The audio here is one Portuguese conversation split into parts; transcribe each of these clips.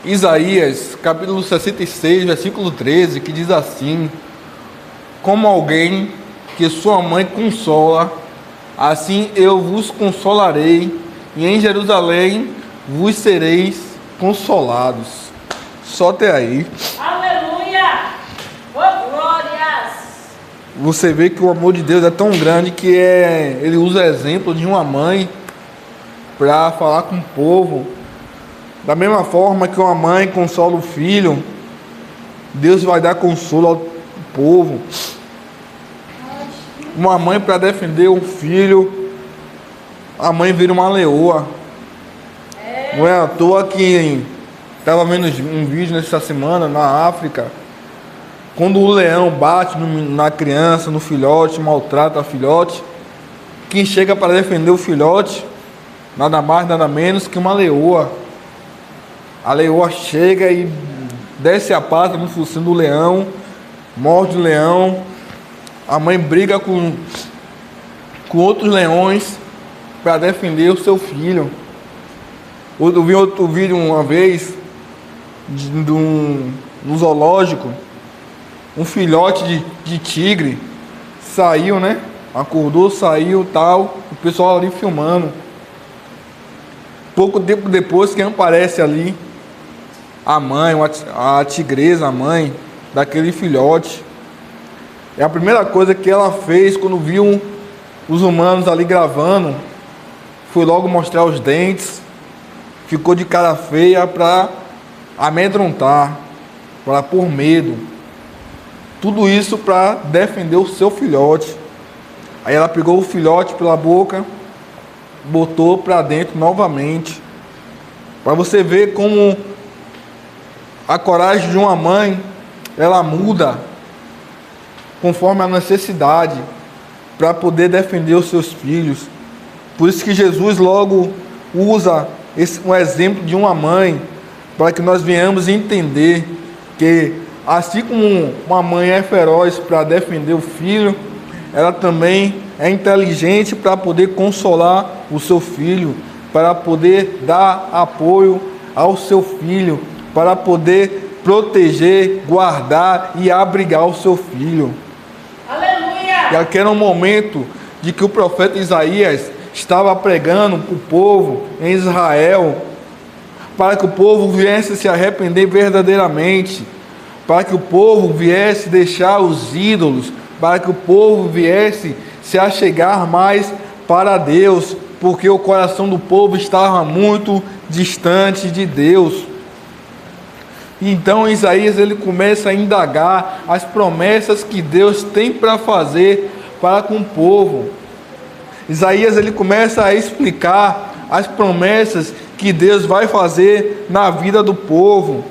Isaías, capítulo 66, versículo 13, que diz assim: como alguém que sua mãe consola, assim eu vos consolarei, e em Jerusalém vos sereis consolados. Só até aí. Aleluia! Oh, glórias! Você vê que o amor de Deus é tão grande que ele usa o exemplo de uma mãe para falar com o povo. Da mesma forma que uma mãe consola o filho, Deus vai dar consolo ao povo. Uma mãe, para defender um filho, a mãe vira uma leoa. Não é à toa que estava vendo um vídeo nessa semana na África, quando o leão bate na criança, no filhote, maltrata a filhote, quem chega para defender o filhote, nada mais, nada menos que uma leoa. A leoa chega e desce a pata no focinho do leão, morde o leão. A mãe briga com outros leões para defender o seu filho. Eu vi outro vídeo uma vez, no zoológico, um filhote de tigre saiu, né? Acordou, saiu, tal, o pessoal ali filmando. Pouco tempo depois, quem aparece ali? A mãe, a tigresa, a mãe daquele filhote. É a primeira coisa que ela fez quando viu os humanos ali gravando, foi logo mostrar os dentes, ficou de cara feia para amedrontar, para pôr medo. Tudo isso para defender o seu filhote. Aí ela pegou o filhote pela boca, botou para dentro novamente, para você ver como a coragem de uma mãe, ela muda conforme a necessidade, para poder defender os seus filhos. Por isso que Jesus logo usa um exemplo de uma mãe, para que nós venhamos entender que assim como uma mãe é feroz para defender o filho, ela também é inteligente para poder consolar o seu filho, para poder dar apoio ao seu filho, para poder proteger, guardar e abrigar o seu filho. Aleluia! E aquele era um momento de que o profeta Isaías estava pregando para o povo em Israel, para que o povo viesse se arrepender verdadeiramente, para que o povo viesse deixar os ídolos, para que o povo viesse se achegar mais para Deus, porque o coração do povo estava muito distante de Deus. Então Isaías ele começa a indagar as promessas que Deus tem para fazer para com o povo. Isaías ele começa a explicar as promessas que Deus vai fazer na vida do povo.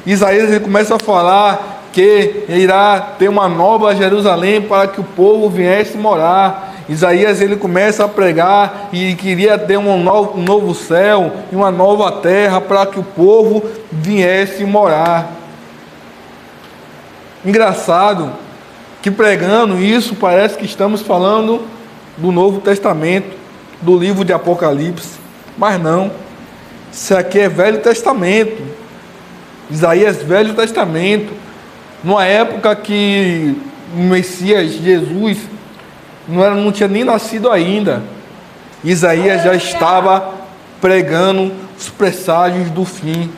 Isaías ele começa a falar que irá ter uma nova Jerusalém para que o povo viesse morar. Isaías ele começa a pregar e queria ter um novo céu e uma nova terra para que o povo viesse morar. Engraçado que pregando isso parece que estamos falando do Novo Testamento, do livro de Apocalipse, mas não, isso aqui é Velho Testamento. Isaías, Velho Testamento, numa época que o Messias Jesus não tinha nem nascido ainda. Isaías já estava pregando os presságios do fim.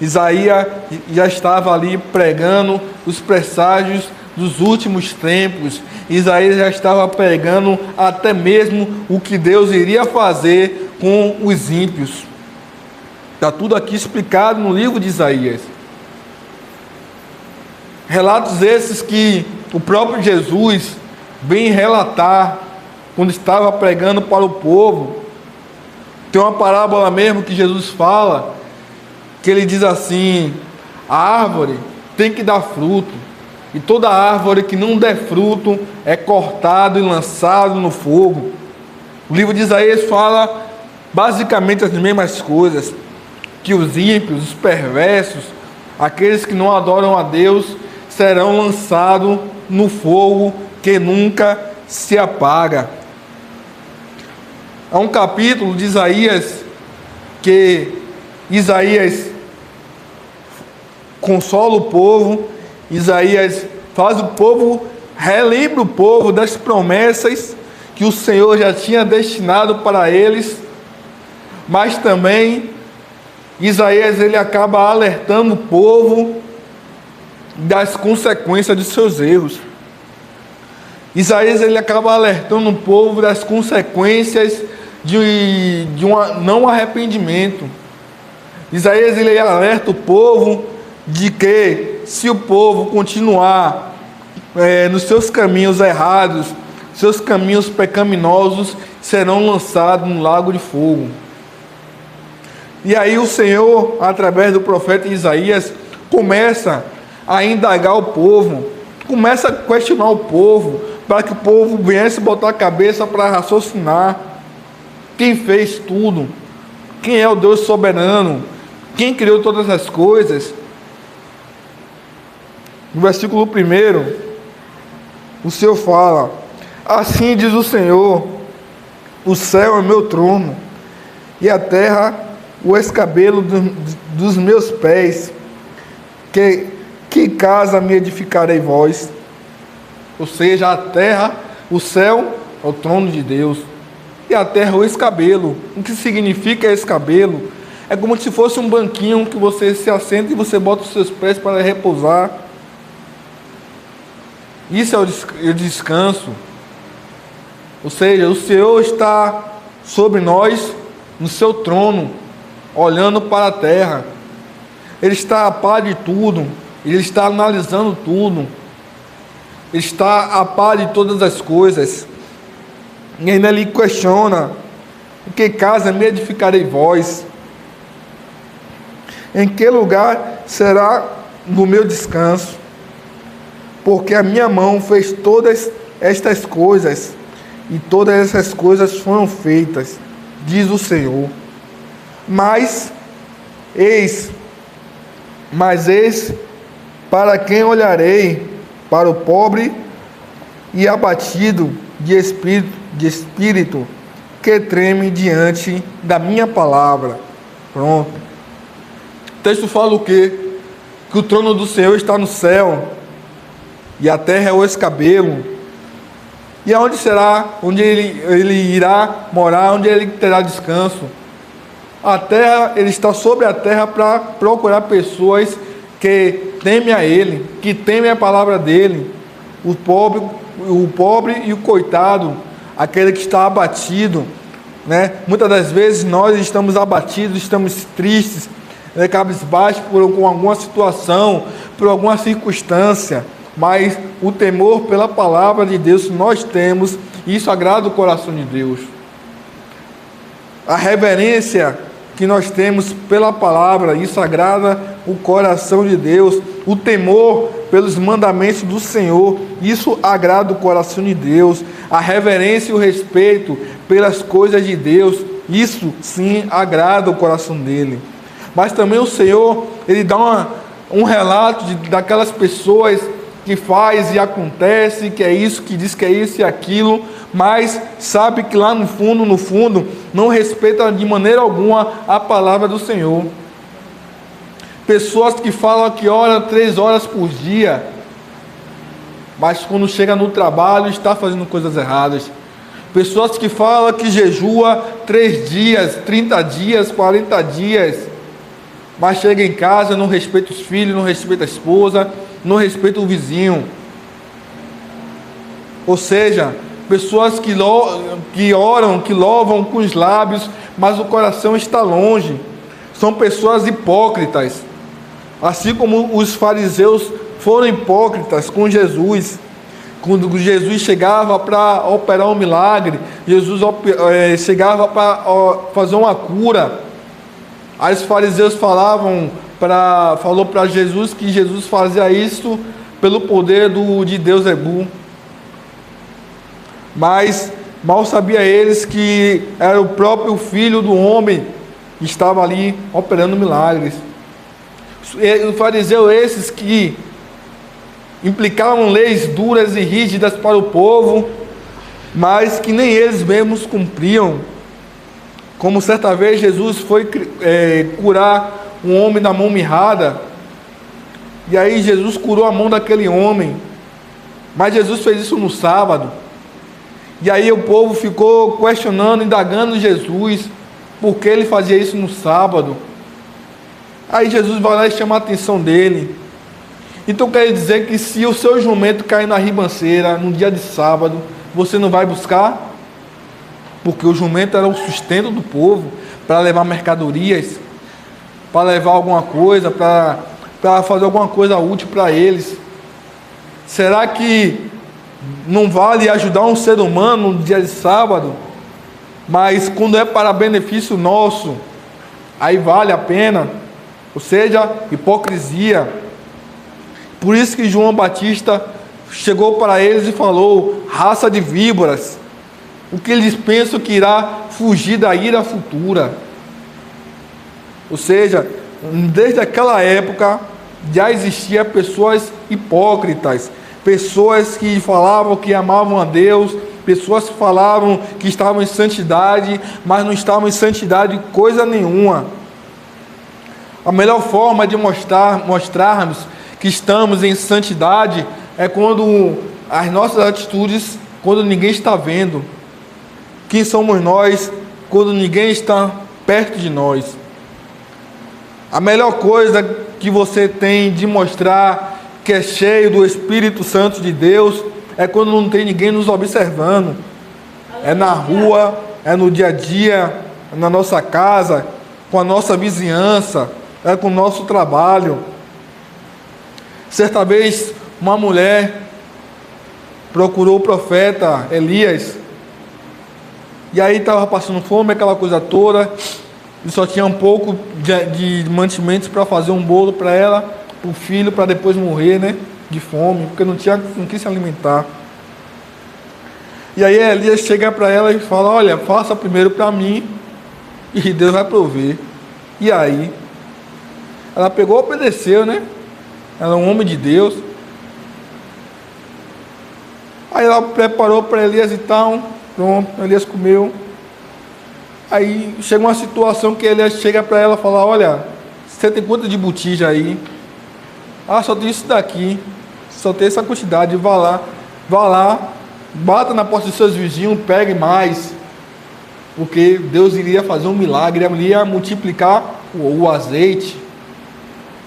Isaías já estava ali pregando os presságios dos últimos tempos. Isaías já estava pregando até mesmo o que Deus iria fazer com os ímpios. Está tudo aqui explicado no livro de Isaías. Relatos esses que o próprio Jesus vem relatar quando estava pregando para o povo. Tem uma parábola mesmo que Jesus fala, que ele diz assim: a árvore tem que dar fruto, e toda árvore que não der fruto é cortado e lançado no fogo. O livro de Isaías fala basicamente as mesmas coisas, que os ímpios, os perversos, aqueles que não adoram a Deus, serão lançados no fogo que nunca se apaga. Há um capítulo de Isaías que Isaías consola o povo. Isaías faz o povo, relembra o povo das promessas que o Senhor já tinha destinado para eles, mas também Isaías ele acaba alertando o povo das consequências de seus erros. Isaías ele acaba alertando o povo das consequências de um não arrependimento. Isaías ele alerta o povo de que se o povo continuar nos seus caminhos errados, seus caminhos pecaminosos serão lançados no lago de fogo. E aí o Senhor, através do profeta Isaías, começa a indagar o povo, começa a questionar o povo, para que o povo viesse botar a cabeça para raciocinar. Quem fez tudo? Quem é o Deus soberano? Quem criou todas as coisas? No versículo 1, o Senhor fala: assim diz o Senhor, o céu é meu trono, e a terra o escabelo dos meus pés. Que casa me edificarei vós? Ou seja, a terra, o céu é o trono de Deus, e a terra é o escabelo. O que significa escabelo? É como se fosse um banquinho que você se assenta e você bota os seus pés para repousar. Isso é o descanso. Ou seja, o Senhor está sobre nós, no seu trono, olhando para a terra. Ele está a par de tudo, ele está analisando tudo, ele está a par de todas as coisas. E ainda ele questiona: que casa me edificarei vós? Em que lugar será no meu descanso? Porque a minha mão fez todas estas coisas, e todas essas coisas foram feitas, diz o Senhor. Mas eis, para quem olharei? Para o pobre e abatido de espírito, que treme diante da minha palavra. Pronto. O texto fala o quê? Que o trono do Senhor está no céu, e a terra é o escabelo. E aonde será? Onde ele irá morar? Onde ele terá descanso? A terra, ele está sobre a terra para procurar pessoas que temem a ele, que temem a palavra dele. O pobre e o coitado, aquele que está abatido, né? Muitas das vezes nós estamos abatidos, estamos tristes, cabisbaixos por alguma situação, por alguma circunstância, mas o temor pela palavra de Deus nós temos, e isso agrada o coração de Deus. A reverência que nós temos pela palavra, isso agrada o coração de Deus. O temor pelos mandamentos do Senhor, isso agrada o coração de Deus. A reverência e o respeito pelas coisas de Deus, isso sim agrada o coração dele. Mas também o Senhor, ele dá um relato daquelas pessoas que faz e acontece, que é isso, que diz que é isso e aquilo, mas sabe que lá no fundo, não respeita de maneira alguma a palavra do Senhor. Pessoas que falam que oram 3 horas por dia, mas quando chega no trabalho está fazendo coisas erradas. Pessoas que falam que jejua 3 dias, 30 dias, 40 dias, mas chega em casa, não respeita os filhos, não respeita a esposa, não respeita o vizinho. Ou seja, pessoas que oram, que louvam com os lábios, mas o coração está longe. São pessoas hipócritas. Assim como os fariseus foram hipócritas com Jesus. Quando Jesus chegava para operar um milagre, Jesus chegava para fazer uma cura, aí os fariseus falou para Jesus que Jesus fazia isso pelo poder de Deus Ebu. Mas mal sabia eles que era o próprio Filho do Homem que estava ali operando milagres. Os fariseus esses que implicavam leis duras e rígidas para o povo, mas que nem eles mesmos cumpriam. Como certa vez Jesus foi curar um homem da mão mirrada, E aí Jesus curou a mão daquele homem. Mas Jesus fez isso no sábado. E aí o povo ficou questionando, indagando Jesus, por que ele fazia isso no sábado. Aí Jesus vai lá e chama a atenção dele. Então quer dizer que se o seu jumento cair na ribanceira no dia de sábado, você não vai buscar? Porque o jumento era o sustento do povo, para levar mercadorias, para levar alguma coisa, para fazer alguma coisa útil para eles. Será que não vale ajudar um ser humano no dia de sábado? Mas quando é para benefício nosso, aí vale a pena. Ou seja, hipocrisia. Por isso que João Batista chegou para eles e falou: raça de víboras, o que eles pensam que irá fugir da ira futura. Ou seja, desde aquela época já existia pessoas hipócritas, pessoas que falavam que amavam a Deus, pessoas que falavam que estavam em santidade, mas não estavam em santidade coisa nenhuma. A melhor forma de mostrarmos que estamos em santidade é quando as nossas atitudes, quando ninguém está vendo. Quem somos nós quando ninguém está perto de nós? A melhor coisa que você tem de mostrar que é cheio do Espírito Santo de Deus é quando não tem ninguém nos observando. É na rua, é no dia a dia, é na nossa casa, com a nossa vizinhança, é com o nosso trabalho. Certa vez, uma mulher procurou o profeta Elias, e aí estava passando fome, aquela coisa toda, e só tinha um pouco de mantimentos para fazer um bolo para ela, para o filho, para depois morrer, né, de fome, porque não quis se alimentar. E aí Elias chega para ela e fala: olha, faça primeiro para mim, e Deus vai prover. E aí, ela pegou e obedeceu, né? Ela é um homem de Deus. Aí ela preparou para Elias e tal. Pronto, Elias comeu. Aí chega uma situação que Elias chega para ela e fala: olha, você tem quanto de botija aí? Ah, só tem isso daqui. Só tem essa quantidade. Vá lá, bata na porta dos seus vizinhos, pegue mais. Porque Deus iria fazer um milagre, ele ia multiplicar o azeite.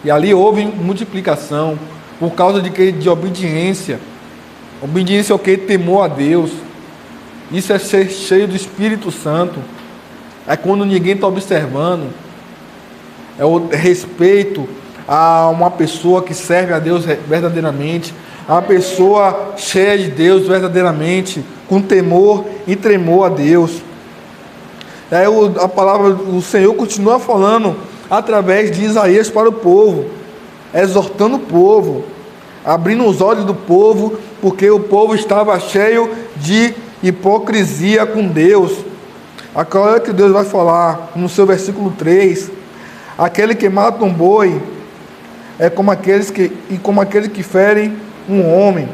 E ali houve multiplicação, por causa de obediência. Obediência é o que? Temor a Deus. Isso é ser cheio do Espírito Santo. É quando ninguém está observando. É o respeito a uma pessoa que serve a Deus verdadeiramente. A uma pessoa cheia de Deus verdadeiramente, com temor e tremor a Deus. Aí a palavra do Senhor continua falando através de Isaías para o povo, exortando o povo, abrindo os olhos do povo, porque o povo estava cheio de hipocrisia com Deus. Agora que Deus vai falar no seu versículo 3: aquele que mata um boi é como aqueles que ferem um homem,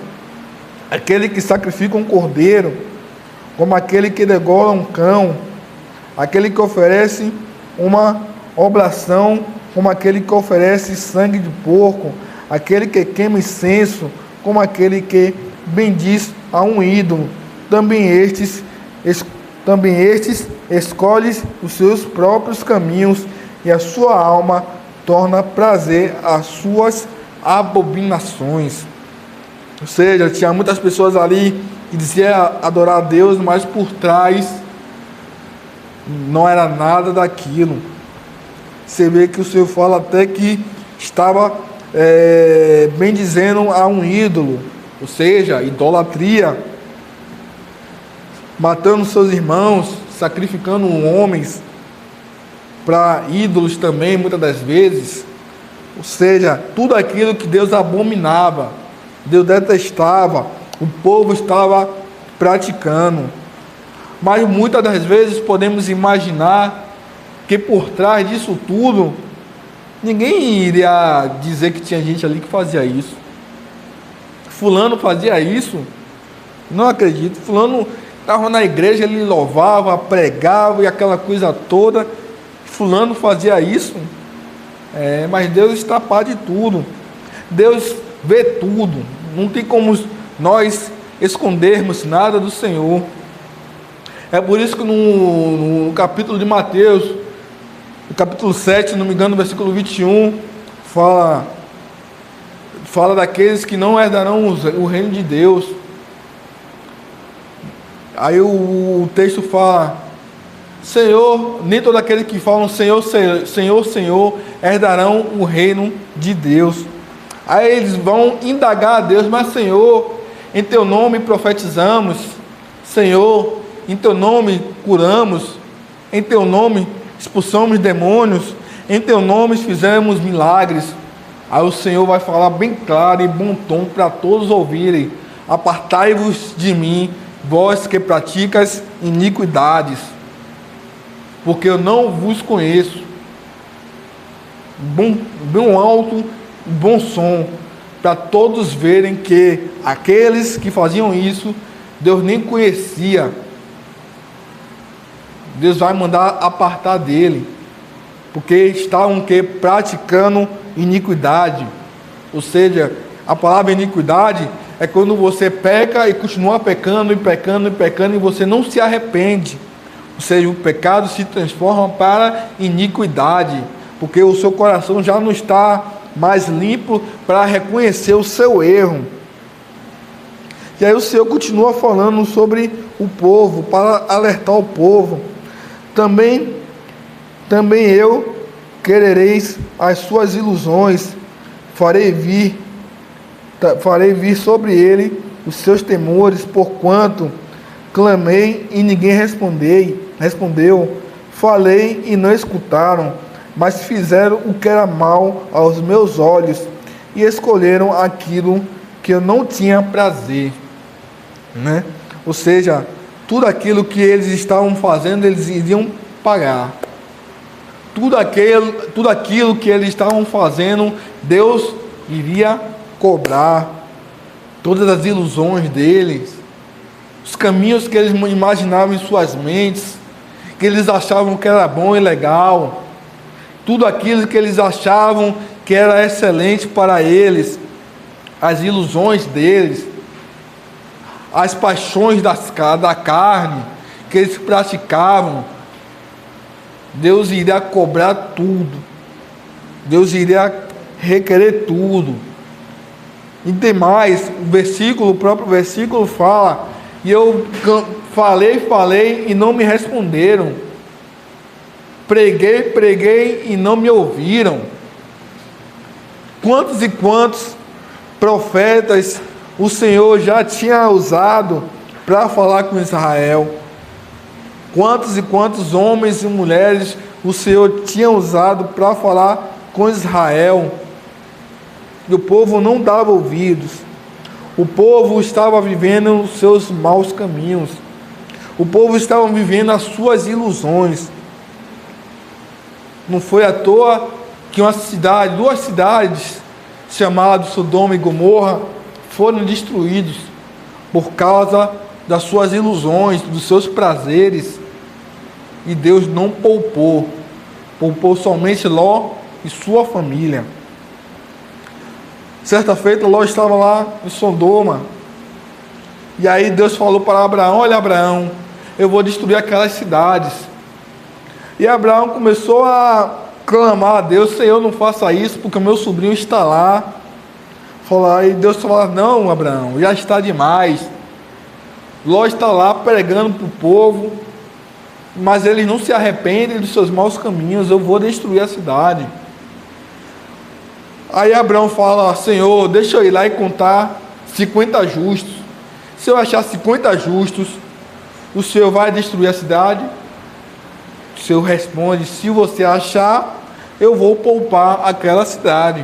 aquele que sacrifica um cordeiro, como aquele que degola um cão, aquele que oferece uma oblação, como aquele que oferece sangue de porco, aquele que queima incenso, como aquele que bendiz a um ídolo. Também estes escolhem os seus próprios caminhos, e a sua alma torna prazer às suas abominações. Ou seja, tinha muitas pessoas ali que diziam adorar a Deus, mas por trás não era nada daquilo. Você vê que o Senhor fala até que estava bendizendo a um ídolo, ou seja, idolatria, matando seus irmãos, sacrificando homens para ídolos também, muitas das vezes. Ou seja, tudo aquilo que Deus abominava, Deus detestava, o povo estava praticando. Mas muitas das vezes podemos imaginar que por trás disso tudo, ninguém iria dizer que tinha gente ali que fazia isso. Fulano fazia isso? Não acredito. Fulano estava na igreja, ele louvava, pregava e aquela coisa toda. Fulano fazia isso? Mas Deus está a par de tudo. Deus vê tudo. Não tem como nós escondermos nada do Senhor. É por isso que no capítulo de Mateus, no capítulo 7, se não me engano, no versículo 21, fala daqueles que não herdarão o reino de Deus. Aí o texto fala: Senhor, nem todo aquele que falam Senhor, Senhor, Senhor, herdarão o reino de Deus. Aí eles vão indagar a Deus: mas Senhor, em teu nome profetizamos, Senhor, em teu nome curamos, em teu nome expulsamos demônios, em teu nome fizemos milagres. Aí o Senhor vai falar bem claro e bom tom para todos ouvirem: apartai-vos de mim, vós que praticas iniquidades, porque eu não vos conheço. Bem alto, bom som, para todos verem que aqueles que faziam isso, Deus nem conhecia. Deus vai mandar apartar dele, porque estavam praticando iniquidade. Ou seja, a palavra iniquidade é quando você peca e continua pecando e pecando e pecando e você não se arrepende. Ou seja, o pecado se transforma para iniquidade, porque o seu coração já não está mais limpo para reconhecer o seu erro. E aí o Senhor continua falando sobre o povo, para alertar o povo. Também eu querereis as suas ilusões, farei vir sobre ele os seus temores, porquanto clamei e ninguém respondeu, falei e não escutaram, mas fizeram o que era mal aos meus olhos e escolheram aquilo que eu não tinha prazer, né? Ou seja, tudo aquilo que eles estavam fazendo, eles iriam pagar. Tudo aquilo que eles estavam fazendo, Deus iria cobrar. Todas as ilusões deles, os caminhos que eles imaginavam em suas mentes, que eles achavam que era bom e legal, tudo aquilo que eles achavam que era excelente para eles, as ilusões deles, as paixões da carne que eles praticavam, Deus iria cobrar tudo. Deus iria requerer tudo. E demais, o próprio versículo fala: e eu falei e não me responderam. Preguei e não me ouviram. Quantos e quantos profetas o Senhor já tinha usado para falar com Israel? Quantos e quantos homens e mulheres o Senhor tinha usado para falar com Israel? E o povo não dava ouvidos. O povo estava vivendo os seus maus caminhos. O povo estava vivendo as suas ilusões. Não foi à toa que duas cidades, chamadas Sodoma e Gomorra, foram destruídos por causa das suas ilusões, dos seus prazeres. E Deus não poupou somente Ló e sua família. Certa feita, Ló estava lá em Sodoma, e aí Deus falou para Abraão: olha, Abraão, eu vou destruir aquelas cidades. E Abraão começou a clamar a Deus: Senhor, não faça isso, porque o meu sobrinho está lá. E Deus falou: não, Abraão, já está demais. Ló está lá pregando para o povo, mas eles não se arrependem dos seus maus caminhos. Eu vou destruir a cidade. Aí Abraão fala: Senhor, deixa eu ir lá e contar 50 justos. Se eu achar 50 justos, o Senhor vai destruir a cidade? O Senhor responde: se você achar, eu vou poupar aquela cidade.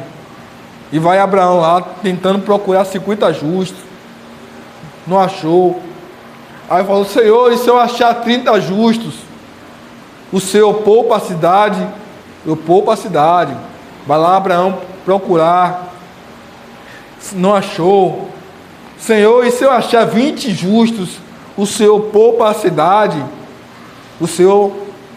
E vai Abraão lá tentando procurar 50 justos. Não achou. Aí falou: Senhor, e se eu achar 30 justos? O Senhor poupa a cidade? Eu poupo a cidade. Vai lá Abraão procurar. Não achou. Senhor, e se eu achar 20 justos? O Senhor poupa a cidade? O Senhor: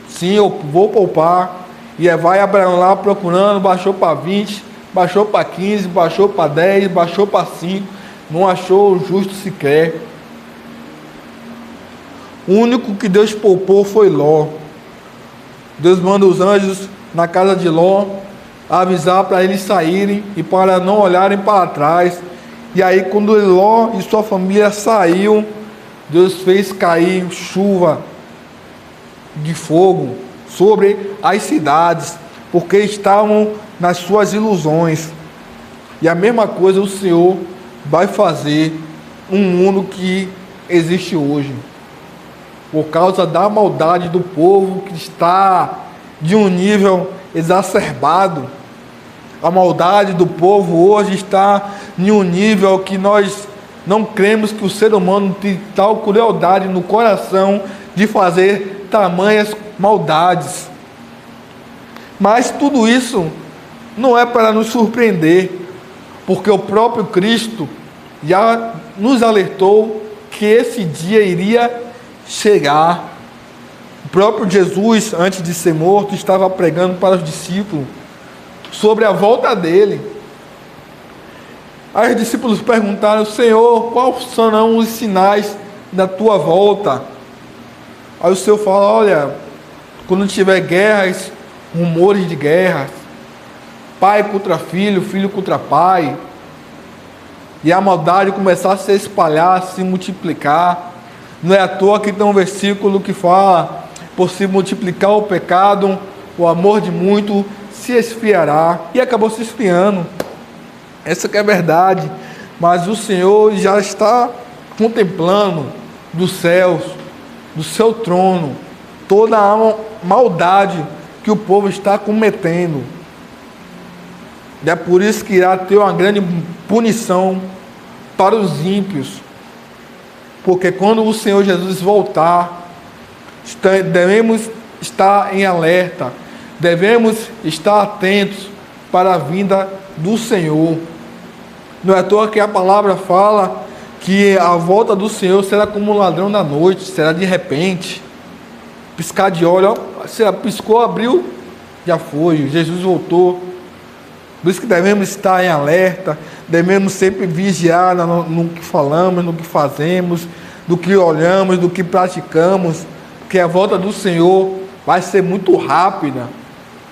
sim, eu vou poupar. E vai Abraão lá procurando, baixou para 20, baixou para 15, baixou para 10, baixou para 5, não achou o justo sequer. O único que Deus poupou foi Ló. Deus manda os anjos na casa de Ló avisar para eles saírem e para não olharem para trás. E aí, quando Ló e sua família saíram, Deus fez cair chuva de fogo sobre as cidades, porque estavam nas suas ilusões. E a mesma coisa o Senhor vai fazer no mundo que existe hoje, por causa da maldade do povo que está de um nível exacerbado. A maldade do povo hoje está em um nível que nós não cremos que o ser humano tem tal crueldade no coração de fazer tamanhas maldades. Mas tudo isso não é para nos surpreender, porque o próprio Cristo já nos alertou que esse dia iria chegar. O próprio Jesus, antes de ser morto, estava pregando para os discípulos sobre a volta dele. Aí os discípulos perguntaram: Senhor, quais serão os sinais da tua volta? Aí o Senhor fala: olha, quando tiver guerras, rumores de guerras, pai contra filho, filho contra pai, e a maldade começar a se espalhar, a se multiplicar. Não é à toa que tem um versículo que fala: por se multiplicar o pecado, o amor de muito se esfriará. E acabou se esfriando. Essa que é a verdade. Mas o Senhor já está contemplando dos céus, do seu trono, toda a maldade que o povo está cometendo. E é por isso que irá ter uma grande punição para os ímpios. Porque quando o Senhor Jesus voltar, devemos estar em alerta, devemos estar atentos para a vinda do Senhor. Não é à toa que a palavra fala que a volta do Senhor será como um ladrão da noite, será de repente. Piscar de olho, você piscou, abriu, já foi, Jesus voltou. Por isso que devemos estar em alerta, devemos sempre vigiar no que falamos, no que fazemos, do que olhamos, do que praticamos, porque a volta do Senhor vai ser muito rápida,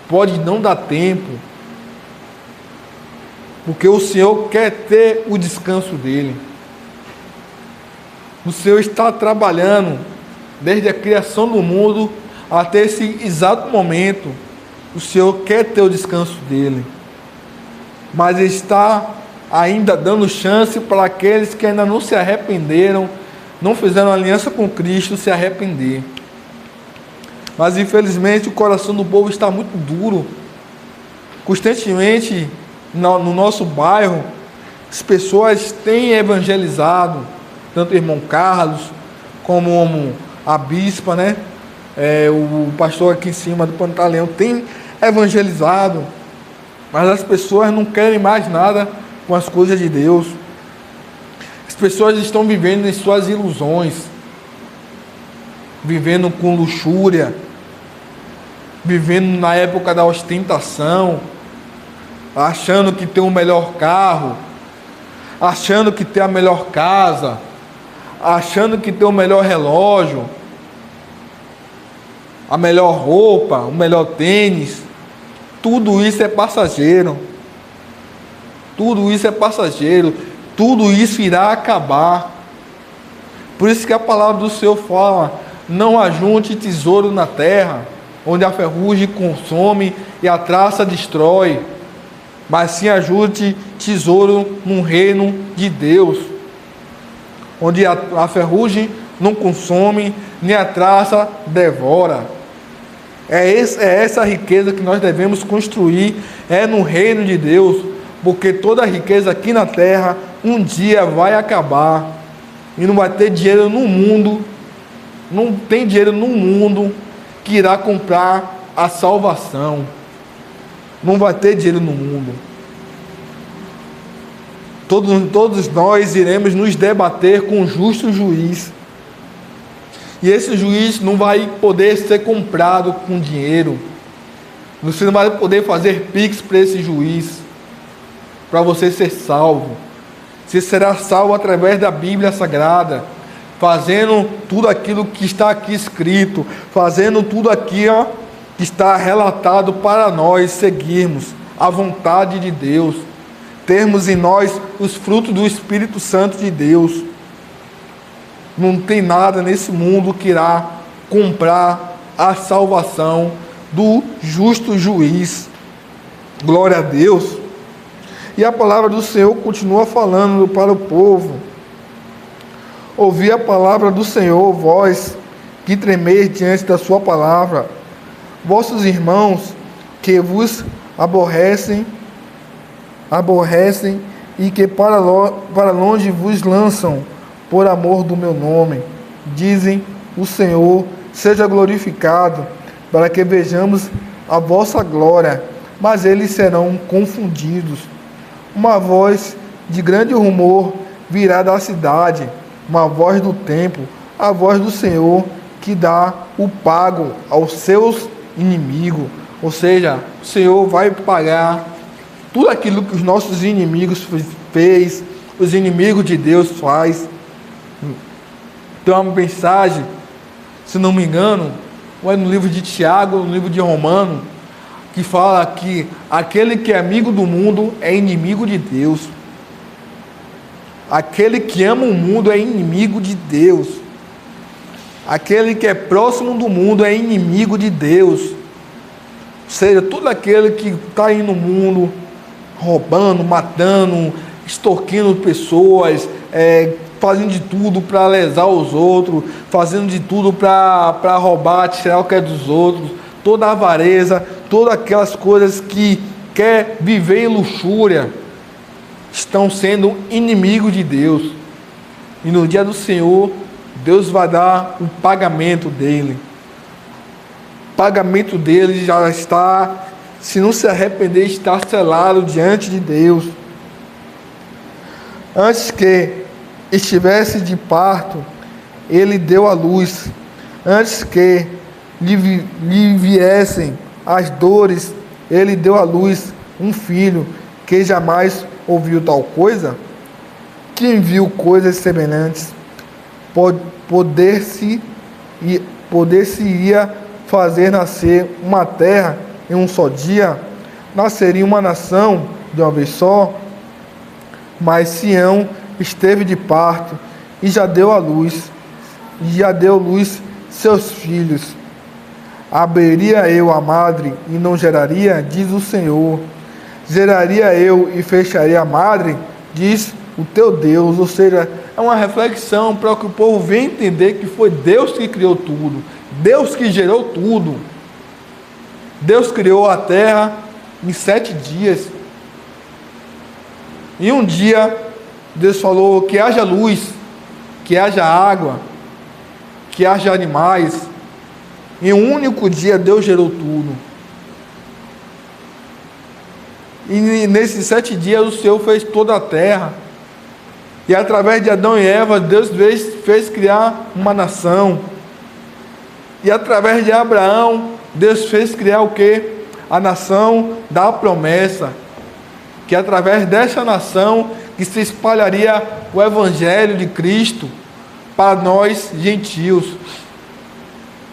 pode não dar tempo, porque o Senhor quer ter o descanso dele. O Senhor está trabalhando desde a criação do mundo até esse exato momento. O Senhor quer ter o descanso dele, mas está ainda dando chance para aqueles que ainda não se arrependeram, não fizeram aliança com Cristo, se arrepender. Mas infelizmente o coração do povo está muito duro. Constantemente no nosso bairro, as pessoas têm evangelizado, tanto o irmão Carlos como a bispa, né? O pastor aqui em cima do Pantaleão tem evangelizado, mas as pessoas não querem mais nada com as coisas de Deus. As pessoas estão vivendo em suas ilusões, vivendo com luxúria, vivendo na época da ostentação, achando que tem o melhor carro, achando que tem a melhor casa, achando que tem o melhor relógio, a melhor roupa, o melhor tênis. Tudo isso é passageiro. Tudo isso é passageiro. Tudo isso irá acabar. Por isso que a palavra do Senhor fala: não ajunte tesouro na terra, onde a ferrugem consome e a traça destrói, mas sim ajunte tesouro no reino de Deus, onde a ferrugem não consome, nem a traça devora. É essa riqueza que nós devemos construir, no reino de Deus, porque toda a riqueza aqui na terra um dia vai acabar, e não vai ter dinheiro no mundo, não tem dinheiro no mundo que irá comprar a salvação. Não vai ter dinheiro no mundo. Todos nós iremos nos debater com o justo juiz, e esse juiz não vai poder ser comprado com dinheiro. Você não vai poder fazer pix para esse juiz. para você ser salvo. Você será salvo através da Bíblia Sagrada, fazendo tudo aquilo que está aqui escrito, fazendo tudo aquilo que está relatado para nós seguirmos a vontade de Deus, termos em nós os frutos do Espírito Santo de Deus. Não tem nada nesse mundo que irá comprar a salvação do justo juiz. Glória a Deus. E a palavra do Senhor continua falando para o povo: ouvi a palavra do Senhor, vós que tremeis diante da sua palavra, vossos irmãos que vos aborrecem e que para longe vos lançam por amor do meu nome. Dizem: o Senhor seja glorificado, para que vejamos a vossa glória, mas eles serão confundidos. Uma voz de grande rumor virá da cidade, uma voz do templo, a voz do Senhor que dá o pago aos seus inimigos. Ou seja, o Senhor vai pagar tudo aquilo que os nossos inimigos fez, os inimigos de Deus faz. Tem uma mensagem, se não me engano, ou é no livro de Tiago, no livro de Romano, que fala que aquele que é amigo do mundo é inimigo de Deus. Aquele que ama o mundo é inimigo de Deus. Aquele que é próximo do mundo é inimigo de Deus. Ou seja, todo aquele que está aí no mundo roubando, matando, extorquindo pessoas, fazendo de tudo para lesar os outros, fazendo de tudo para roubar, tirar o que é dos outros, toda a avareza, todas aquelas coisas que quer viver em luxúria, estão sendo inimigos de Deus. E no dia do Senhor, Deus vai dar o pagamento dele. O pagamento dele já está, se não se arrepender, está selado diante de Deus. Antes que estivesse de parto, ele deu à luz. Antes que lhe viessem as dores, ele deu à luz um filho. Que jamais ouviu tal coisa? Quem viu coisas semelhantes? Poder-se-ia fazer nascer uma terra em um só dia? Nasceria uma nação de uma vez só? Mas Sião esteve de parto e já deu à luz, seus filhos. Abriria eu a madre e não geraria, diz o Senhor. Geraria eu e fecharia a madre, diz o teu Deus. Ou seja, é uma reflexão para que o povo venha entender que foi Deus que criou tudo, Deus que gerou tudo. Deus criou a terra em 7 dias. Em um dia, Deus falou que haja luz, que haja água, que haja animais. Em um único dia, Deus gerou tudo. E nesses 7 dias, o Senhor fez toda a terra. E através de Adão e Eva, Deus fez criar uma nação. E através de Abraão, Deus fez criar o quê? A nação da promessa. Que através dessa nação que se espalharia o Evangelho de Cristo para nós gentios.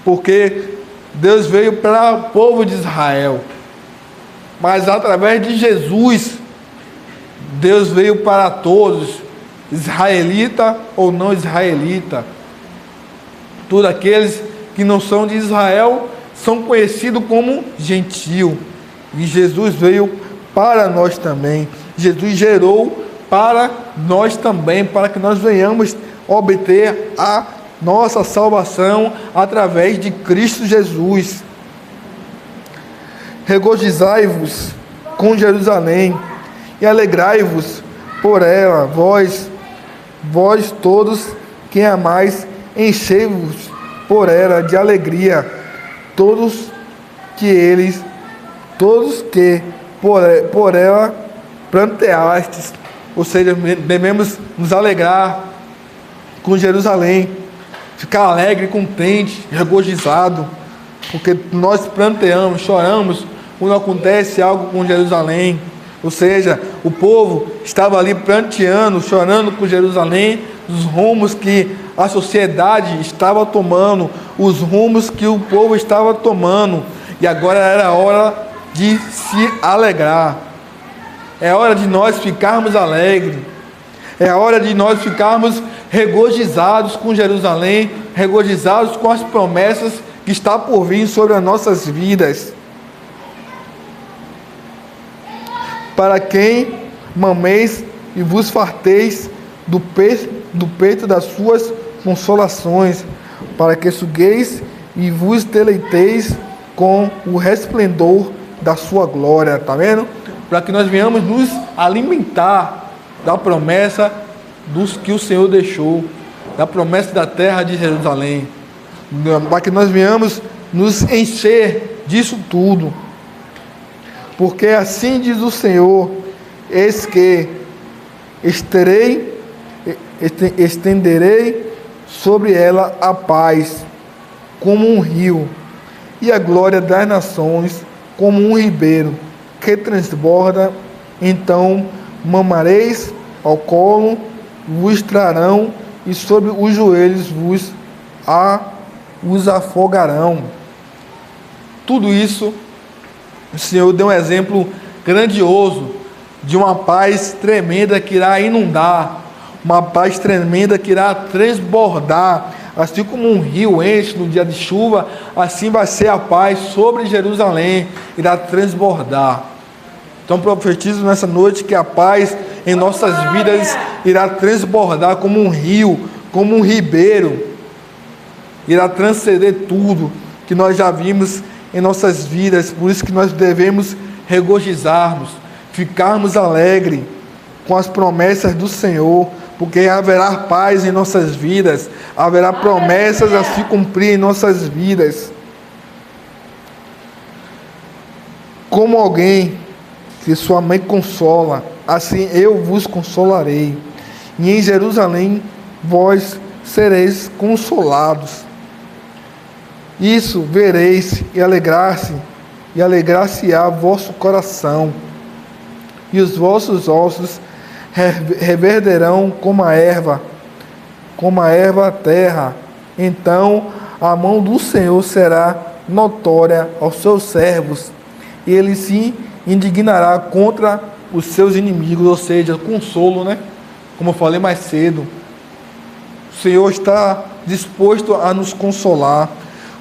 Porque Deus veio para o povo de Israel. Mas através de Jesus, Deus veio para todos, israelita ou não israelita. Todos aqueles que não são de Israel são conhecidos como gentio. E Jesus veio para nós também. Jesus gerou para nós também, para que nós venhamos obter a nossa salvação através de Cristo Jesus. Regozijai-vos com Jerusalém e alegrai-vos por ela, vós todos que amais, enchei-vos por ela de alegria, todos que por ela planteastes. Ou seja, devemos nos alegrar com Jerusalém, ficar alegre, contente, regozijado, porque nós planteamos, choramos quando acontece algo com Jerusalém, Ou seja, o povo estava ali pranteando, chorando com Jerusalém, os rumos que a sociedade estava tomando, os rumos que o povo estava tomando, e agora era hora de se alegrar. É hora de nós ficarmos alegres. É hora de nós ficarmos regozijados com Jerusalém, regozijados com as promessas que está por vir sobre as nossas vidas. Para quem mameis e vos farteis do peito das suas consolações, para que sugueis e vos deleiteis com o resplendor da sua glória. Está vendo? Para que nós venhamos nos alimentar da promessa dos que o Senhor deixou, da promessa da terra de Jerusalém, para que nós venhamos nos encher disso tudo. Porque assim diz o Senhor: eis que estenderei sobre ela a paz como um rio, e a glória das nações como um ribeiro que transborda. Então mamareis ao colo, vos trarão, e sobre os joelhos os afogarão. Tudo isso, o Senhor deu um exemplo grandioso de uma paz tremenda que irá inundar, uma paz tremenda que irá transbordar. Assim como um rio enche no dia de chuva, assim vai ser a paz sobre Jerusalém, irá transbordar. Então profetizo nessa noite que a paz em nossas vidas irá transbordar como um rio, como um ribeiro, irá transcender tudo que nós já vimos em nossas vidas. Por isso que nós devemos regozijarmos, ficarmos alegres com as promessas do Senhor, porque haverá paz em nossas vidas, haverá promessas a se cumprir em nossas vidas. Como alguém que sua mãe consola, assim eu vos consolarei, e em Jerusalém vós sereis consolados. Isso vereis e alegrar-se-á vosso coração, e os vossos ossos reverderão como a erva a terra. Então a mão do Senhor será notória aos seus servos, e ele se indignará contra os seus inimigos. Ou seja, consolo, né? Como eu falei mais cedo, o Senhor está disposto a nos consolar,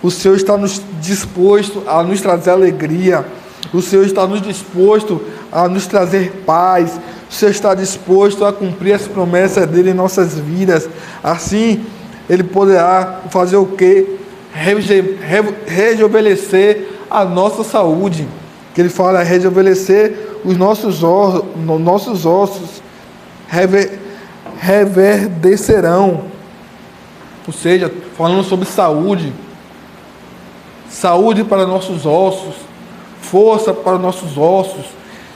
o Senhor está disposto a nos trazer alegria, o Senhor está disposto a nos trazer paz, o Senhor está disposto a cumprir as promessas dele em nossas vidas. Assim, ele poderá fazer o quê? Rejuvenescer a nossa saúde. Que ele fala, rejuvenescer os nossos ossos reverdecerão. Ou seja, falando sobre saúde para nossos ossos, força para nossos ossos,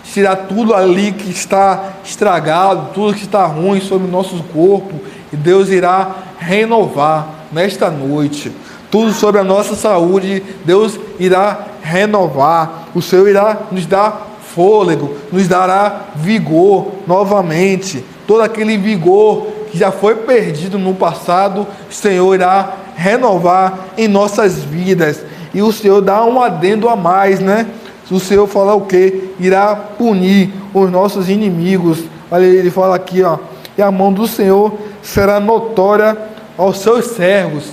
tirar tudo ali que está estragado, tudo que está ruim sobre o nosso corpo, e Deus irá renovar nesta noite. Tudo sobre a nossa saúde, Deus irá renovar. O Senhor irá nos dar fôlego, nos dará vigor novamente. Todo aquele vigor que já foi perdido no passado, o Senhor irá renovar em nossas vidas. E o Senhor dá um adendo a mais, né? O Senhor fala o quê? Irá punir os nossos inimigos. Olha, ele fala aqui, ó. E a mão do Senhor será notória aos seus servos.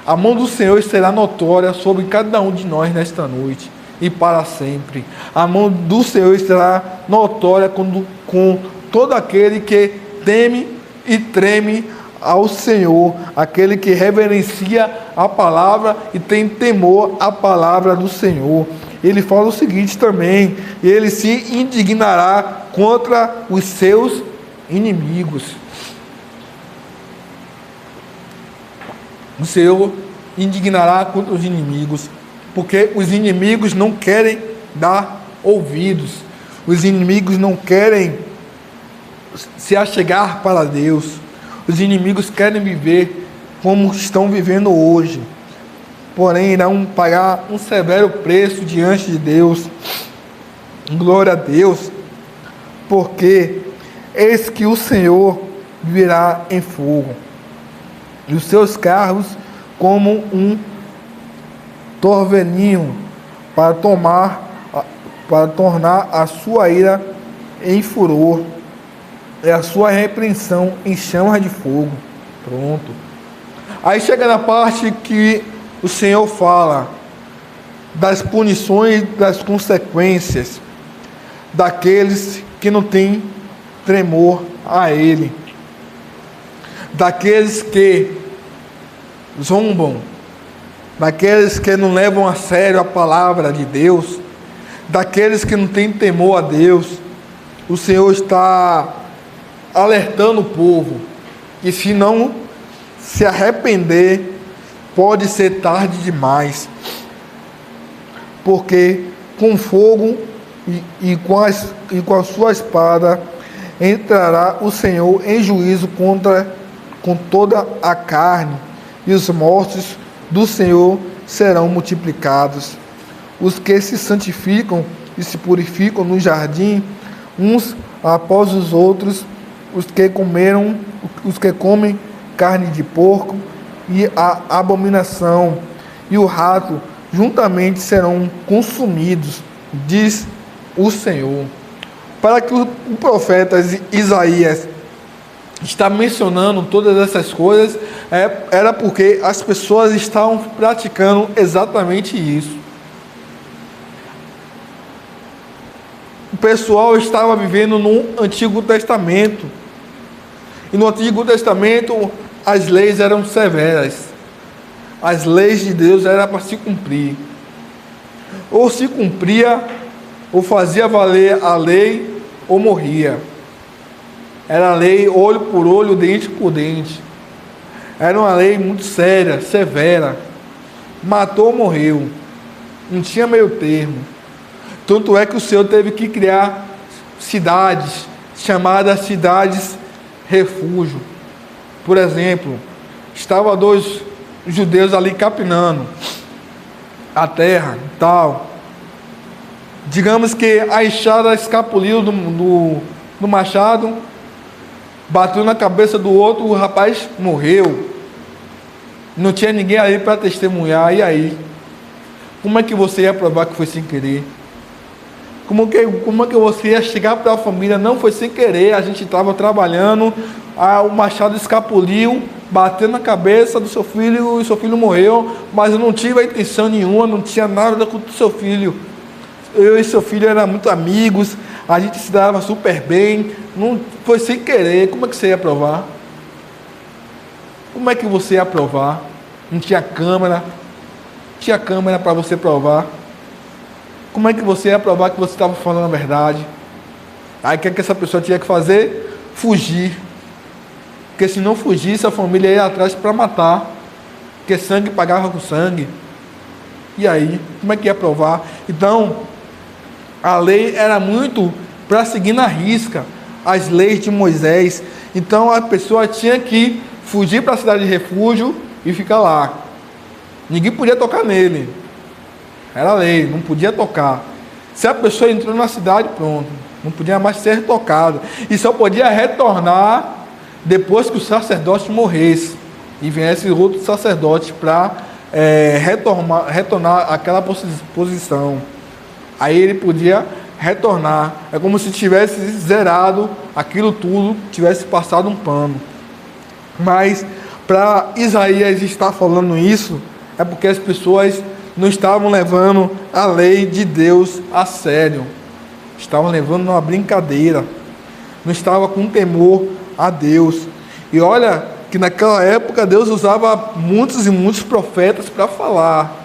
A mão do Senhor será notória sobre cada um de nós nesta noite e para sempre. A mão do Senhor será notória com todo aquele que teme e treme ao Senhor, aquele que reverencia a palavra e tem temor à palavra do Senhor. Ele fala o seguinte também: ele se indignará contra os seus inimigos. O Senhor indignará contra os inimigos, porque os inimigos não querem dar ouvidos, os inimigos não querem se achegar para Deus, os inimigos querem viver como estão vivendo hoje, porém irão pagar um severo preço diante de Deus. Glória a Deus. porque eis que o Senhor virá em fogo, e os seus carros como um torvelinho, para tornar a sua ira em furor, e a sua repreensão em chamas de fogo. Pronto. Aí chega na parte que o Senhor fala das punições, das consequências daqueles que não têm tremor a Ele, daqueles que zombam, daqueles que não levam a sério a palavra de Deus, daqueles que não têm temor a Deus. O Senhor está alertando o povo que, se não se arrepender, pode ser tarde demais, porque com fogo e com a sua espada entrará o Senhor em juízo com toda a carne, e os mortos do Senhor serão multiplicados. Os que se santificam e se purificam no jardim, uns após os outros, os que comem carne de porco e a abominação e o rato juntamente serão consumidos, diz o Senhor. Para que o profeta Isaías está mencionando todas essas coisas, era porque as pessoas estavam praticando exatamente isso. O pessoal estava vivendo no Antigo Testamento, e no Antigo Testamento as leis eram severas, as leis de Deus eram para se cumprir, ou se cumpria, ou fazia valer a lei, ou morria. Era lei olho por olho, dente por dente. Era uma lei muito séria, severa. Matou ou morreu. Não tinha meio termo. Tanto é que o Senhor teve que criar cidades, chamadas cidades refúgio. Por exemplo, estavam 2 judeus ali capinando a terra e tal. Digamos que a enxada escapuliu do machado, bateu na cabeça do outro, o rapaz morreu. Não tinha ninguém ali para testemunhar. E aí? Como é que você ia provar que foi sem querer? Como é que você ia chegar para a família? Não foi sem querer, a gente estava trabalhando, o machado escapuliu, bateu na cabeça do seu filho e seu filho morreu, mas eu não tive a intenção nenhuma, não tinha nada contra o seu filho. Eu e seu filho eram muito amigos, a gente se dava super bem, não foi sem querer. Como é que você ia provar? Como é que você ia provar? Não tinha câmera para você provar. Como é que você ia provar que você estava falando a verdade? Aí o que essa pessoa tinha que fazer? Fugir. Porque se não fugisse, a família ia atrás para matar. Porque sangue pagava com sangue. E aí, como é que ia provar? Então, a lei era muito para seguir na risca as leis de Moisés. Então a pessoa tinha que fugir para a cidade de refúgio e ficar lá. Ninguém podia tocar nele. Era lei, não podia tocar. Se a pessoa entrou na cidade, pronto, não podia mais ser tocado. E só podia retornar depois que o sacerdote morresse e viesse outro sacerdote para retornar àquela posição. Aí ele podia retornar. É como se tivesse zerado aquilo tudo, tivesse passado um pano. Mas para Isaías estar falando isso, é porque as pessoas não estavam levando a lei de Deus a sério. Estavam levando uma brincadeira. Não estava com temor a Deus. E olha que naquela época Deus usava muitos e muitos profetas para falar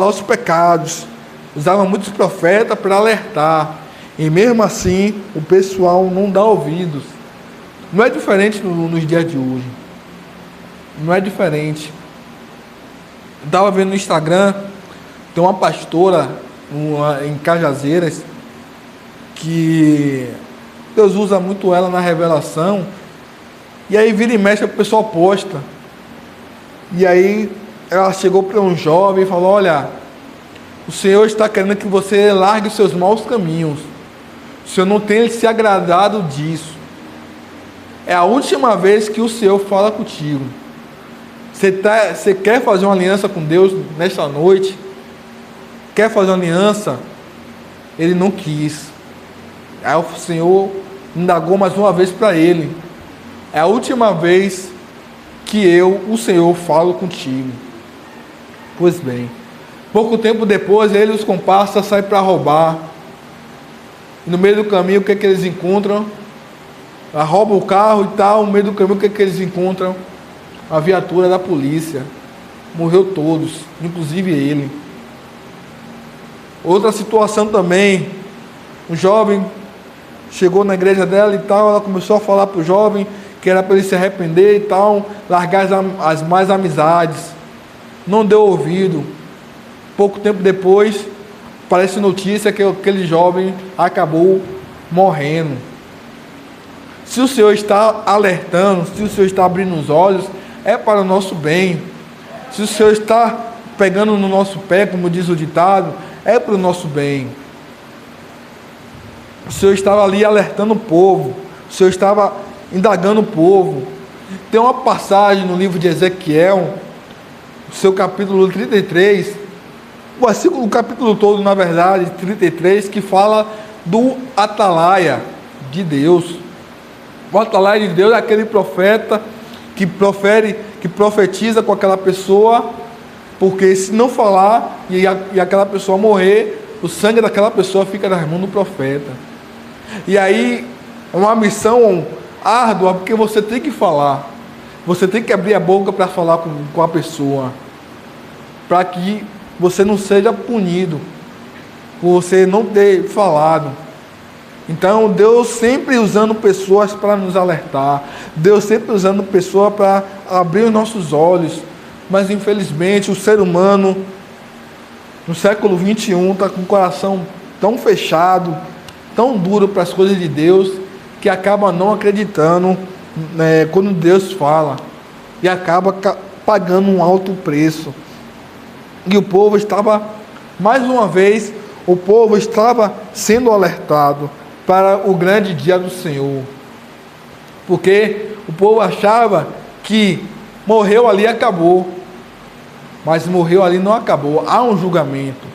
os pecados. Usava muitos profetas para alertar. E mesmo assim, o pessoal não dá ouvidos. Não é diferente nos dias de hoje. Não é diferente. Eu estava vendo no Instagram, tem uma pastora em Cajazeiras, que Deus usa muito ela na revelação. E aí vira e mexe, o pessoal posta. E aí ela chegou para um jovem e falou: olha, o Senhor está querendo que você largue os seus maus caminhos. O Senhor não tem se agradado disso. É a última vez que o Senhor fala contigo. Você quer fazer uma aliança com Deus nesta noite? Quer fazer uma aliança? Ele não quis. Aí o Senhor indagou mais uma vez para ele. É a última vez que eu, o Senhor, falo contigo. Pois bem, pouco tempo depois, ele e os comparsas saem para roubar. E no meio do caminho, o que é que eles encontram? Roubam o carro e tal. No meio do caminho, o que é que eles encontram? A viatura da polícia. Morreu todos, inclusive ele. Outra situação também. Um jovem chegou na igreja dela e tal. Ela começou a falar para o jovem que era para ele se arrepender e tal, largar as más amizades. Não deu ouvido. Pouco tempo depois, aparece notícia que aquele jovem acabou morrendo. Se o Senhor está alertando, se o Senhor está abrindo os olhos, é para o nosso bem. Se o Senhor está pegando no nosso pé, como diz o ditado, é para o nosso bem. O Senhor estava ali alertando o povo. O Senhor estava indagando o povo. Tem uma passagem no livro de Ezequiel, seu capítulo 33, o capítulo todo, na verdade, 33, que fala do atalaia de Deus. O atalaia de Deus é aquele profeta que profetiza com aquela pessoa, porque se não falar e aquela pessoa morrer, o sangue daquela pessoa fica nas mãos do profeta. E aí é uma missão árdua, porque você tem que falar, você tem que abrir a boca para falar com a pessoa, para que você não seja punido por você não ter falado. Então Deus sempre usando pessoas para nos alertar, Deus sempre usando pessoas para abrir os nossos olhos, mas infelizmente o ser humano no século 21 está com o coração tão fechado, tão duro para as coisas de Deus, que acaba não acreditando quando Deus fala, e acaba pagando um alto preço. E o povo estava, mais uma vez, o povo estava sendo alertado para o grande dia do Senhor, porque o povo achava que morreu ali e acabou, mas morreu ali não acabou, há um julgamento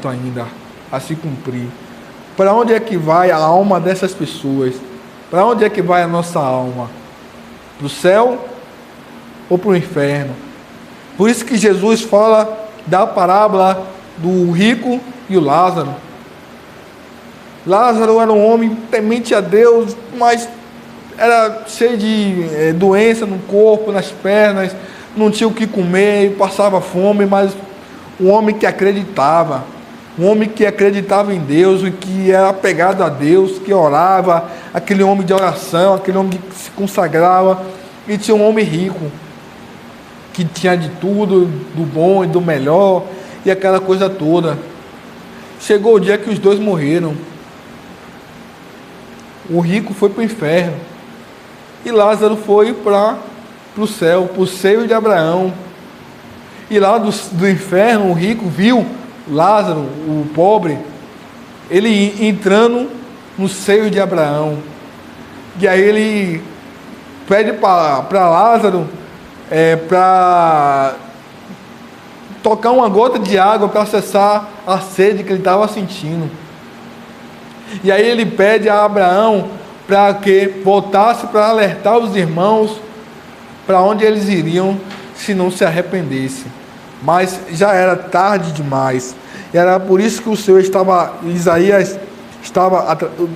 ainda a se cumprir. Para onde é que vai a alma dessas pessoas? Para onde é que vai a nossa alma? Para o céu ou para o inferno? Por isso que Jesus fala da parábola do rico e o Lázaro. Lázaro era um homem temente a Deus, mas era cheio de doença no corpo, nas pernas, não tinha o que comer, passava fome, mas um homem que acreditava em Deus, e que era apegado a Deus, que orava, aquele homem de oração, aquele homem que se consagrava. E tinha um homem rico, que tinha de tudo, do bom e do melhor, e aquela coisa toda. Chegou o dia que os dois morreram. O rico foi para o inferno, e Lázaro foi para o céu, para o seio de Abraão. E lá do inferno, o rico viu Lázaro, o pobre, ele entrando no seio de Abraão. E aí ele pede para Lázaro para tocar uma gota de água para cessar a sede que ele estava sentindo. E aí ele pede a Abraão para que voltasse para alertar os irmãos para onde eles iriam se não se arrependessem. Mas já era tarde demais. E era por isso que o Senhor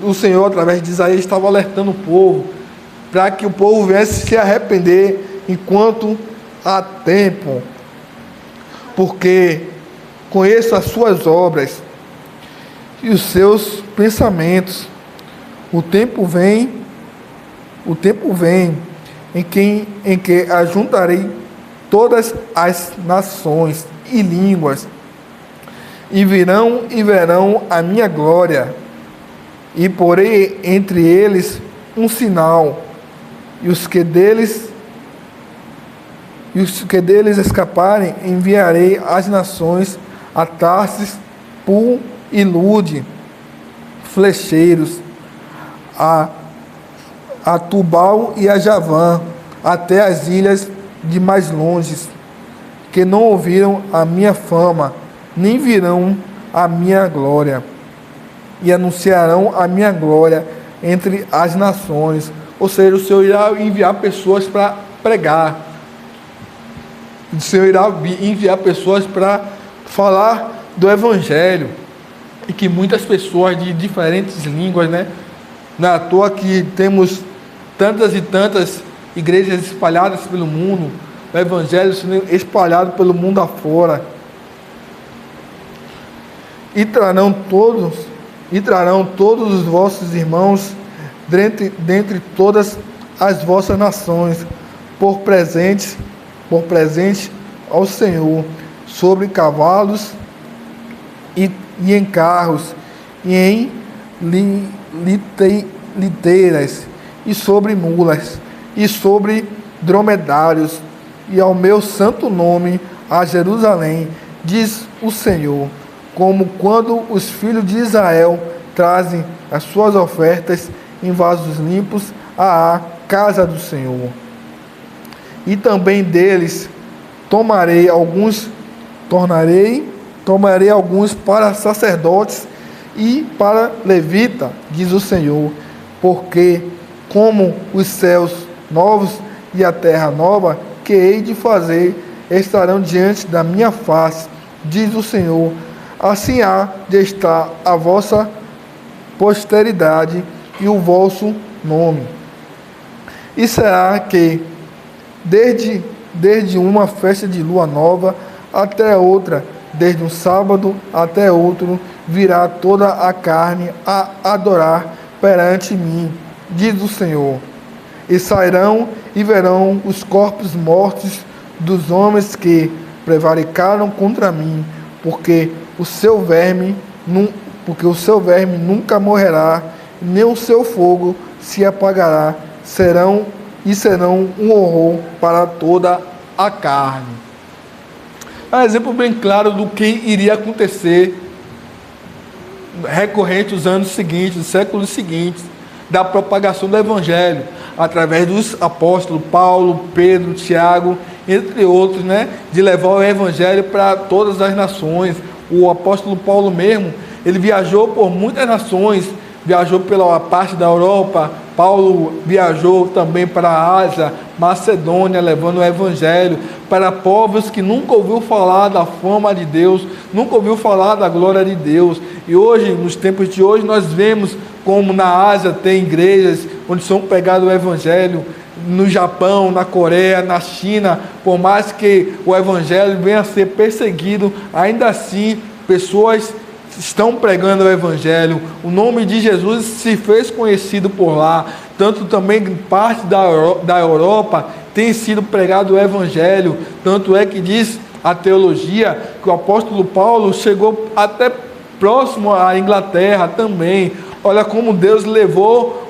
o Senhor através de Isaías estava alertando o povo, para que o povo viesse se arrepender enquanto há tempo. Porque conheço as suas obras e os seus pensamentos. O tempo vem em que ajuntarei todas as nações e línguas, e verão a minha glória, e porei entre eles um sinal, e os que deles escaparem enviarei às nações, a Tarsis, Pul e Lude, flecheiros, a Tubal e a Javã, até as ilhas de mais longe, que não ouviram a minha fama, nem virão a minha glória, e anunciarão a minha glória entre as nações. Ou seja, o Senhor irá enviar pessoas para pregar, o Senhor irá enviar pessoas para falar do Evangelho, e que muitas pessoas de diferentes línguas, né? Não é à toa que temos tantas e tantas igrejas espalhadas pelo mundo, o Evangelho sendo espalhado pelo mundo afora. E trarão todos os vossos irmãos dentre todas as vossas nações, por presente ao Senhor, sobre cavalos e em carros, e em liteiras, e sobre mulas, e sobre dromedários, e ao meu santo nome a Jerusalém, diz o Senhor, como quando os filhos de Israel trazem as suas ofertas em vasos limpos à casa do Senhor. E também deles tomarei alguns para sacerdotes e para levita, diz o Senhor, porque como os céus novos e a terra nova que hei de fazer estarão diante da minha face, diz o Senhor, assim há de estar a vossa posteridade e o vosso nome. E será que desde uma festa de lua nova até outra, desde um sábado até outro, virá toda a carne a adorar perante mim, diz o Senhor. E sairão e verão os corpos mortos dos homens que prevaricaram contra mim, porque o seu verme nunca morrerá, nem o seu fogo se apagará, serão um horror para toda a carne. É um exemplo bem claro do que iria acontecer recorrente aos anos seguintes, os séculos seguintes, da propagação do Evangelho, através dos apóstolos Paulo, Pedro, Tiago, entre outros, né, de levar o Evangelho para todas as nações. O apóstolo Paulo mesmo, ele viajou por muitas nações, viajou pela parte da Europa. Paulo viajou também para a Ásia, Macedônia, levando o Evangelho para povos que nunca ouviu falar da fama de Deus, nunca ouviu falar da glória de Deus. E hoje, nos tempos de hoje, nós vemos como na Ásia tem igrejas onde são pregados o Evangelho, no Japão, na Coreia, na China. Por mais que o Evangelho venha a ser perseguido, ainda assim, pessoas estão pregando o Evangelho. O nome de Jesus se fez conhecido por lá. Tanto também parte da Europa tem sido pregado o Evangelho. Tanto é que diz a teologia que o apóstolo Paulo chegou até próximo à Inglaterra também. Olha como Deus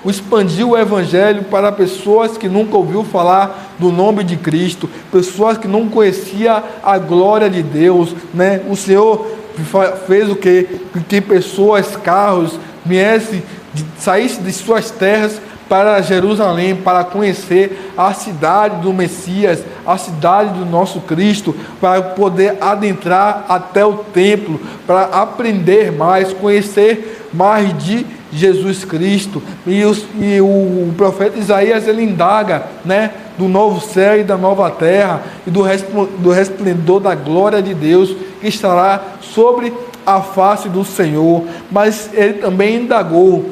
expandiu o Evangelho para pessoas que nunca ouviu falar do nome de Cristo, pessoas que não conheciam a glória de Deus, né? O Senhor fez o quê? Que pessoas, carros, saíssem de suas terras para Jerusalém, para conhecer a cidade do Messias, a cidade do nosso Cristo, para poder adentrar até o templo, para aprender mais, conhecer mais de Jesus Cristo. E o profeta Isaías, ele indaga, né, do novo céu e da nova terra, e do resplendor da glória de Deus que estará sobre a face do Senhor. Mas ele também indagou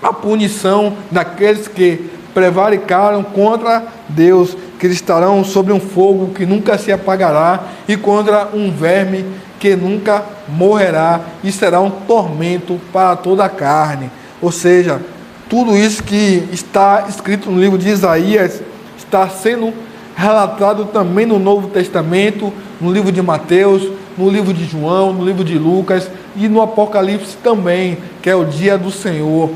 a punição daqueles que prevaricaram contra Deus, que eles estarão sobre um fogo que nunca se apagará, e contra um verme que nunca morrerá, e será um tormento para toda a carne. Ou seja, tudo isso que está escrito no livro de Isaías está sendo relatado também no Novo Testamento, no livro de Mateus, no livro de João, no livro de Lucas e no Apocalipse também, que é o dia do Senhor.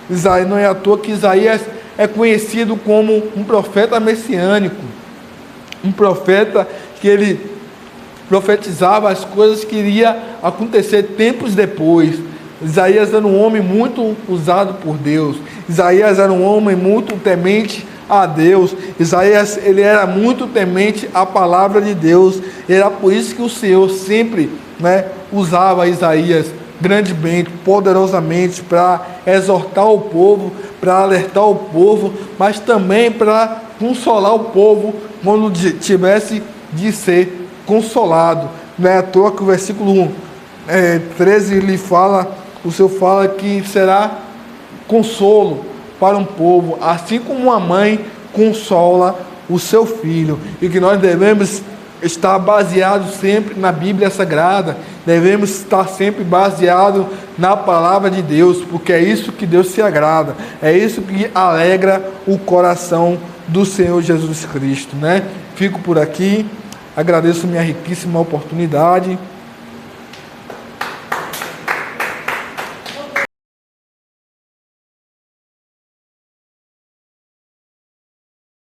Isaías, não é à toa que Isaías é conhecido como um profeta messiânico, um profeta que ele profetizava as coisas que iria acontecer tempos depois. Isaías era um homem muito usado por Deus. Isaías era um homem muito temente a Deus. Isaías, ele era muito temente à palavra de Deus. Era por isso que o Senhor sempre, usava Isaías grandemente, poderosamente, para exortar o povo, para alertar o povo, mas também para consolar o povo quando tivesse de ser consolado. Não é à toa que o versículo 13 lhe fala, o Senhor fala que será consolo para um povo, assim como uma mãe consola o seu filho, e que nós devemos estar baseados sempre na Bíblia Sagrada, devemos estar sempre baseados na palavra de Deus, porque é isso que Deus se agrada, é isso que alegra o coração do Senhor Jesus Cristo, Fico por aqui, agradeço minha riquíssima oportunidade.